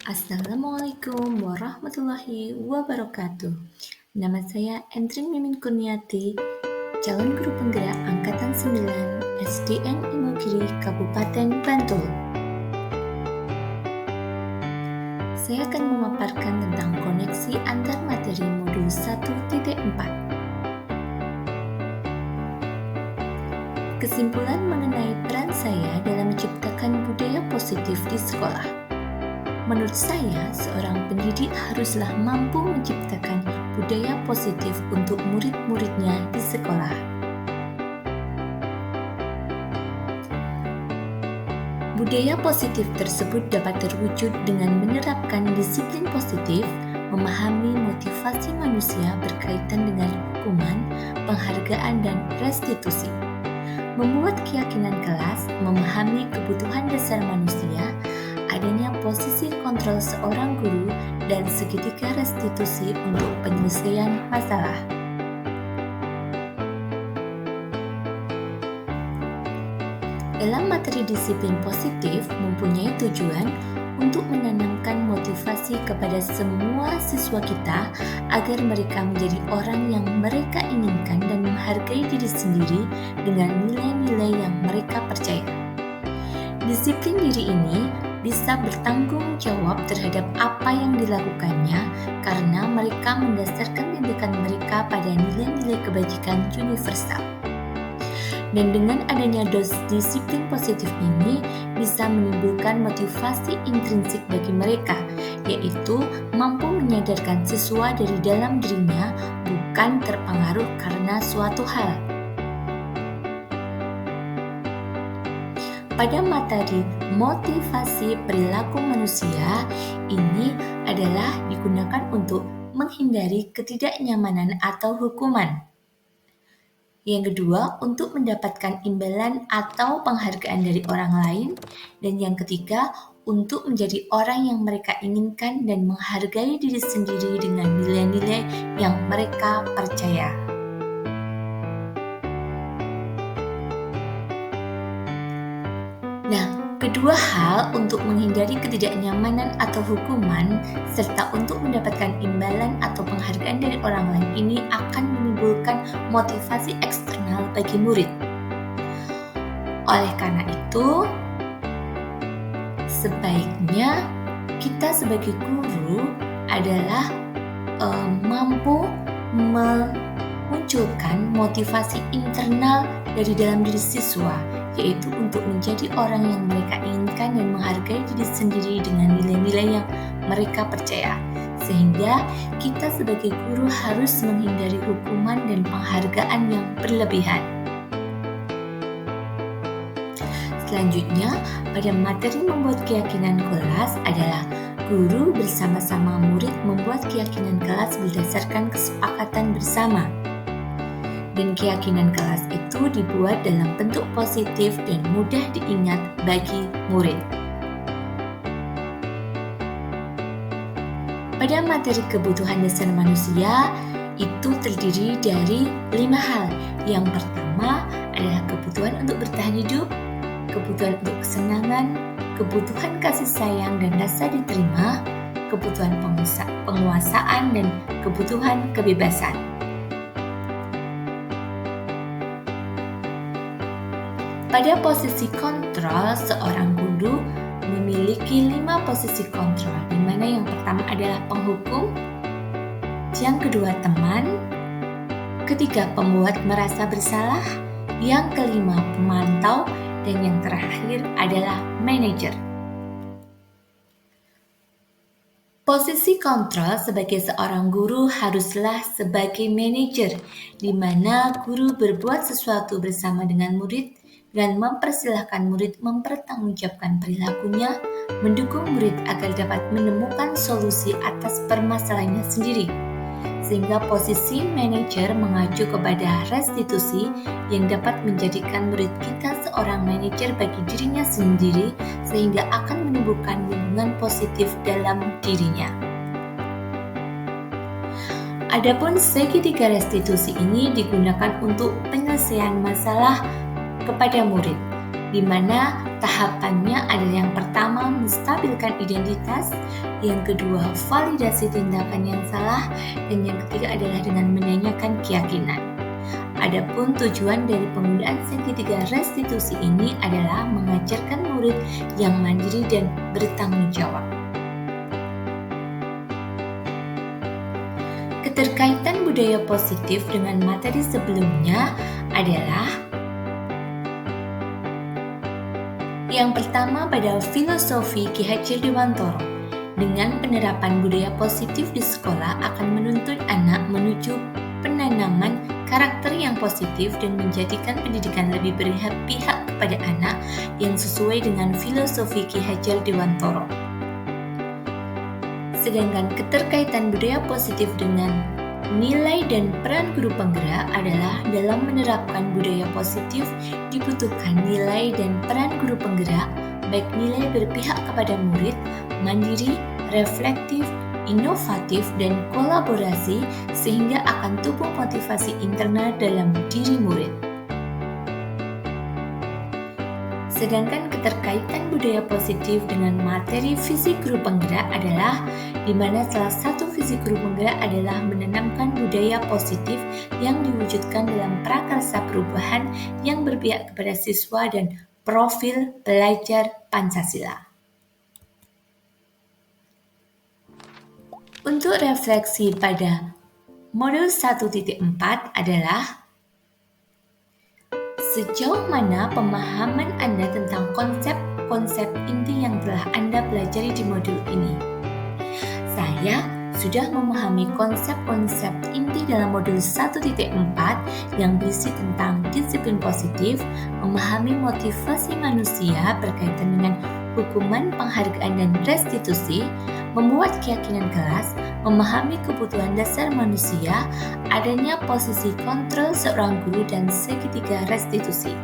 Assalamualaikum warahmatullahi wabarakatuh. Nama saya Entrin Mimin Kurniati, calon guru penggerak Angkatan 9 SDN Imogiri, Kabupaten Bantul. Saya akan memaparkan tentang koneksi antar materi modul 1.4. Kesimpulan mengenai peran saya dalam menciptakan budaya positif di sekolah. Menurut saya, seorang pendidik haruslah mampu menciptakan budaya positif untuk murid-muridnya di sekolah. Budaya positif tersebut dapat terwujud dengan menerapkan disiplin positif, memahami motivasi manusia berkaitan dengan hukuman, penghargaan, dan restitusi. Membuat keyakinan kelas, memahami kebutuhan dasar manusia, adanya posisi kontrol seorang guru, dan segitiga restitusi untuk penyelesaian masalah. Dalam materi disiplin positif mempunyai tujuan untuk menanamkan motivasi kepada semua siswa kita agar mereka menjadi orang yang mereka inginkan dan menghargai diri sendiri dengan nilai-nilai yang mereka percaya. Disiplin diri ini bisa bertanggung jawab terhadap apa yang dilakukannya karena mereka mendasarkan tindakan mereka pada nilai-nilai kebajikan universal. Dan dengan adanya disiplin positif ini bisa menimbulkan motivasi intrinsik bagi mereka, yaitu mampu menyadarkan siswa dari dalam dirinya bukan terpengaruh karena suatu hal. Pada materi motivasi perilaku manusia, ini adalah digunakan untuk menghindari ketidaknyamanan atau hukuman. Yang kedua, untuk mendapatkan imbalan atau penghargaan dari orang lain. Dan yang ketiga, untuk menjadi orang yang mereka inginkan dan menghargai diri sendiri dengan nilai-nilai yang mereka percaya. Kedua hal untuk menghindari ketidaknyamanan atau hukuman serta untuk mendapatkan imbalan atau penghargaan dari orang lain ini akan menimbulkan motivasi eksternal bagi murid. Oleh karena itu, sebaiknya kita sebagai guru adalah mampu memunculkan motivasi internal dari dalam diri siswa, yaitu untuk menjadi orang yang mereka inginkan dan menghargai diri sendiri dengan nilai-nilai yang mereka percaya. Sehingga kita sebagai guru harus menghindari hukuman dan penghargaan yang berlebihan. Selanjutnya, pada materi membuat keyakinan kelas adalah guru bersama-sama murid membuat keyakinan kelas berdasarkan kesepakatan bersama. Dan keyakinan kelas itu dibuat dalam bentuk positif dan mudah diingat bagi murid. Pada materi kebutuhan dasar manusia, itu terdiri dari 5 hal. Yang pertama adalah kebutuhan untuk bertahan hidup, kebutuhan untuk kesenangan, kebutuhan kasih sayang dan rasa diterima, kebutuhan penguasaan, dan kebutuhan kebebasan. Pada posisi kontrol, seorang guru memiliki 5 posisi kontrol, di mana yang pertama adalah penghukum, yang kedua teman, ketiga pembuat merasa bersalah, yang kelima pemantau, dan yang terakhir adalah manajer. Posisi kontrol sebagai seorang guru haruslah sebagai manajer, di mana guru berbuat sesuatu bersama dengan murid dan mempersilahkan murid mempertanggungjawabkan perilakunya, mendukung murid agar dapat menemukan solusi atas permasalahannya sendiri. Sehingga posisi manajer mengacu kepada restitusi yang dapat menjadikan murid kita seorang manajer bagi dirinya sendiri sehingga akan menimbulkan lingkungan positif dalam dirinya. Adapun segitiga restitusi ini digunakan untuk penyelesaian masalah kepada murid, di mana tahapannya adalah yang pertama menstabilkan identitas, yang kedua validasi tindakan yang salah, dan yang ketiga adalah dengan menanyakan keyakinan. Adapun tujuan dari penggunaan segitiga restitusi ini adalah mengajarkan murid yang mandiri dan bertanggung jawab. Keterkaitan budaya positif dengan materi sebelumnya adalah yang pertama pada filosofi Ki Hajar Dewantara. Dengan penerapan budaya positif di sekolah akan menuntun anak menuju penanaman karakter yang positif dan menjadikan pendidikan lebih berpihak kepada anak yang sesuai dengan filosofi Ki Hajar Dewantara. Sedangkan keterkaitan budaya positif dengan nilai dan peran guru penggerak adalah dalam menerapkan budaya positif dibutuhkan nilai dan peran guru penggerak, baik nilai berpihak kepada murid, mandiri, reflektif, inovatif, dan kolaborasi sehingga akan tumbuh motivasi internal dalam diri murid. Sedangkan keterkaitan budaya positif dengan materi visi guru penggerak adalah di mana salah satu visi guru penggerak adalah menanamkan budaya positif yang diwujudkan dalam prakarsa perubahan yang berpihak kepada siswa dan profil pelajar Pancasila. Untuk refleksi pada modul 1.4 adalah sejauh mana pemahaman Anda tentang konsep-konsep inti yang telah Anda pelajari di modul ini? Saya sudah memahami konsep-konsep inti dalam modul 1.4 yang berisi tentang disiplin positif, memahami motivasi manusia berkaitan dengan hukuman, penghargaan, dan restitusi, membuat keyakinan kelas, memahami kebutuhan dasar manusia, adanya posisi kontrol seorang guru, dan segitiga restitusi.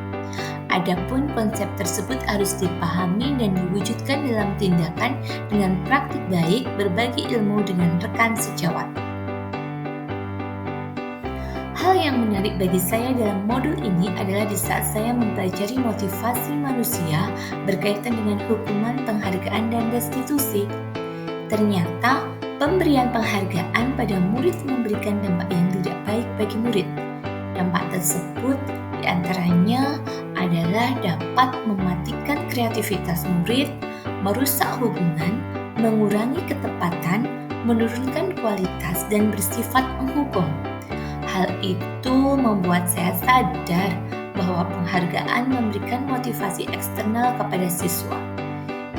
Adapun konsep tersebut harus dipahami dan diwujudkan dalam tindakan dengan praktik baik, berbagi ilmu dengan rekan sejawat. Hal yang menarik bagi saya dalam modul ini adalah di saat saya mempelajari motivasi manusia berkaitan dengan hukuman, penghargaan, dan restitusi. Ternyata pemberian penghargaan pada murid memberikan dampak yang tidak baik bagi murid. Dampak tersebut diantaranya adalah dapat mematikan kreativitas murid, merusak hubungan, mengurangi ketepatan, menurunkan kualitas, dan bersifat menghukum. Hal itu membuat saya sadar bahwa penghargaan memberikan motivasi eksternal kepada siswa.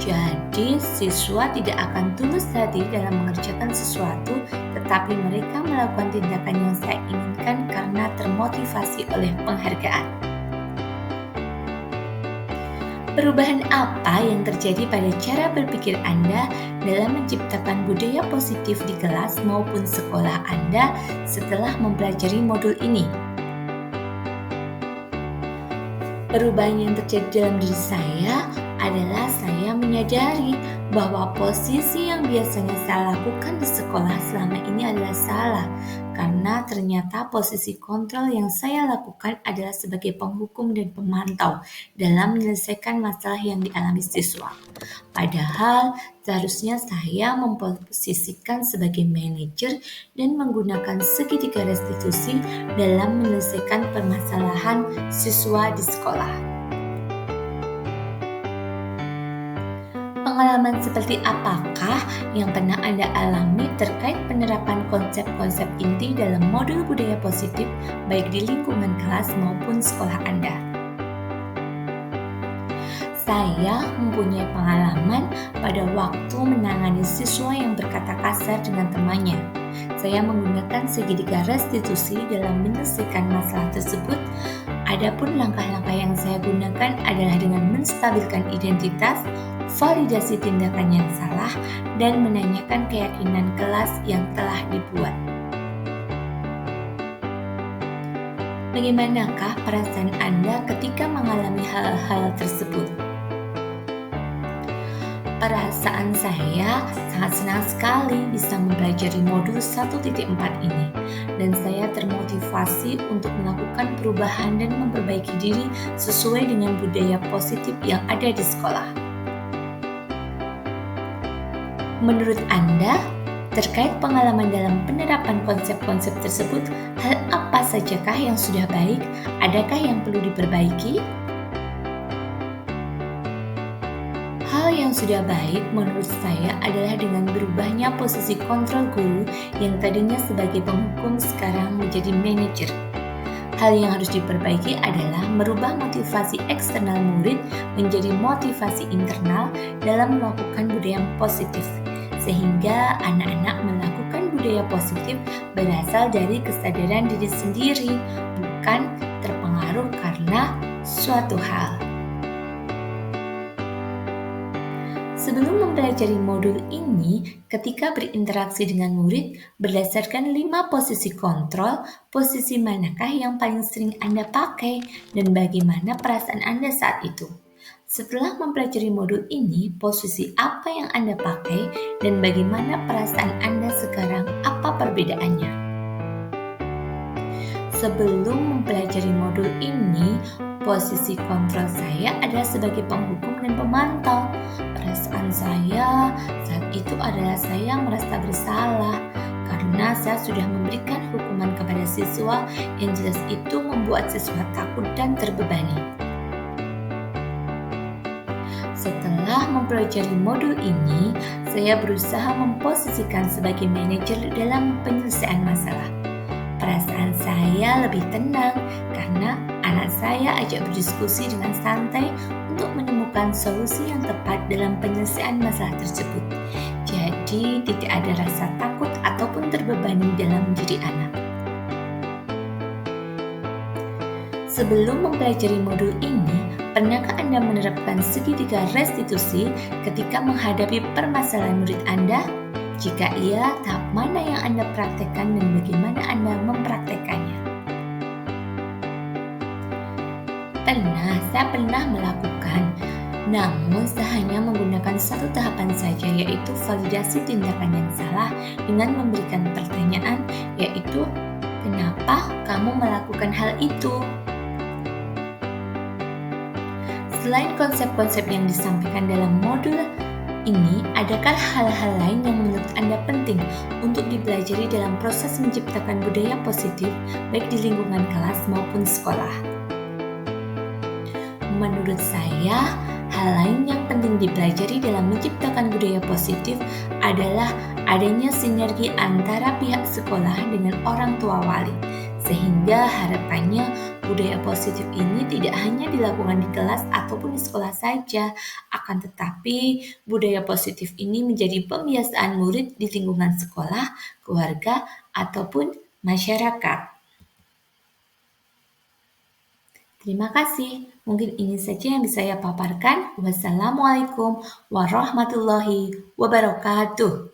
Jadi, siswa tidak akan tulus hati dalam mengerjakan sesuatu, tetapi mereka melakukan tindakan yang saya inginkan karena termotivasi oleh penghargaan. Perubahan apa yang terjadi pada cara berpikir Anda dalam menciptakan budaya positif di kelas maupun sekolah Anda setelah mempelajari modul ini? Perubahan yang terjadi dalam diri saya adalah saya menyadari bahwa posisi yang biasanya saya lakukan di sekolah selama ini adalah salah, karena ternyata posisi kontrol yang saya lakukan adalah sebagai penghukum dan pemantau dalam menyelesaikan masalah yang dialami siswa. Padahal seharusnya saya memposisikan sebagai manajer dan menggunakan segitiga restitusi dalam menyelesaikan permasalahan siswa di sekolah. Pengalaman seperti apakah yang pernah Anda alami terkait penerapan konsep-konsep inti dalam modul budaya positif baik di lingkungan kelas maupun sekolah Anda? Saya mempunyai pengalaman pada waktu menangani siswa yang berkata kasar dengan temannya. Saya menggunakan segitiga restitusi dalam menyelesaikan masalah tersebut. Adapun langkah-langkah yang saya gunakan adalah dengan menstabilkan identitas, validasi tindakan yang salah, dan menanyakan keyakinan kelas yang telah dibuat. Bagaimanakah perasaan Anda ketika mengalami hal-hal tersebut? Perasaan saya sangat senang sekali bisa mempelajari modul 1.4 ini, dan saya termotivasi untuk melakukan perubahan dan memperbaiki diri sesuai dengan budaya positif yang ada di sekolah. Menurut Anda, terkait pengalaman dalam penerapan konsep-konsep tersebut, hal apa sajakah yang sudah baik? Adakah yang perlu diperbaiki? Hal yang sudah baik menurut saya adalah dengan berubahnya posisi kontrol guru yang tadinya sebagai penghukum sekarang menjadi manajer. Hal yang harus diperbaiki adalah merubah motivasi eksternal murid menjadi motivasi internal dalam melakukan budaya yang positif, sehingga anak-anak melakukan budaya positif berasal dari kesadaran diri sendiri, bukan terpengaruh karena suatu hal. Sebelum mempelajari modul ini, ketika berinteraksi dengan murid, berdasarkan 5 posisi kontrol, posisi manakah yang paling sering Anda pakai dan bagaimana perasaan Anda saat itu? Setelah mempelajari modul ini, posisi apa yang Anda pakai dan bagaimana perasaan Anda sekarang? Apa perbedaannya? Sebelum mempelajari modul ini, posisi kontrol saya adalah sebagai penghukum dan pemantau. Perasaan saya saat itu adalah saya merasa bersalah karena saya sudah memberikan hukuman kepada siswa yang jelas itu membuat siswa takut dan terbebani. Setelah mempelajari modul ini, saya berusaha memposisikan sebagai manajer dalam penyelesaian masalah. Perasaan saya lebih tenang karena anak saya ajak berdiskusi dengan santai untuk menemukan solusi yang tepat dalam penyelesaian masalah tersebut. Jadi tidak ada rasa takut ataupun terbebani dalam diri anak. Sebelum mempelajari modul ini, pernahkah Anda menerapkan segitiga restitusi ketika menghadapi permasalahan murid Anda? Jika iya, tahap mana yang Anda praktekkan dan bagaimana Anda mempraktekannya? Saya pernah melakukan, namun saya hanya menggunakan satu tahapan saja, yaitu validasi tindakan yang salah dengan memberikan pertanyaan, yaitu kenapa kamu melakukan hal itu? Selain konsep-konsep yang disampaikan dalam modul ini, adakah hal-hal lain yang menurut Anda penting untuk dipelajari dalam proses menciptakan budaya positif baik di lingkungan kelas maupun sekolah? Menurut saya, hal lain yang penting dipelajari dalam menciptakan budaya positif adalah adanya sinergi antara pihak sekolah dengan orang tua wali, sehingga harapannya budaya positif ini tidak hanya dilakukan di kelas ataupun di sekolah saja, akan tetapi budaya positif ini menjadi pembiasaan murid di lingkungan sekolah, keluarga, ataupun masyarakat. Terima kasih. Mungkin ini saja yang bisa saya paparkan. Wassalamualaikum warahmatullahi wabarakatuh.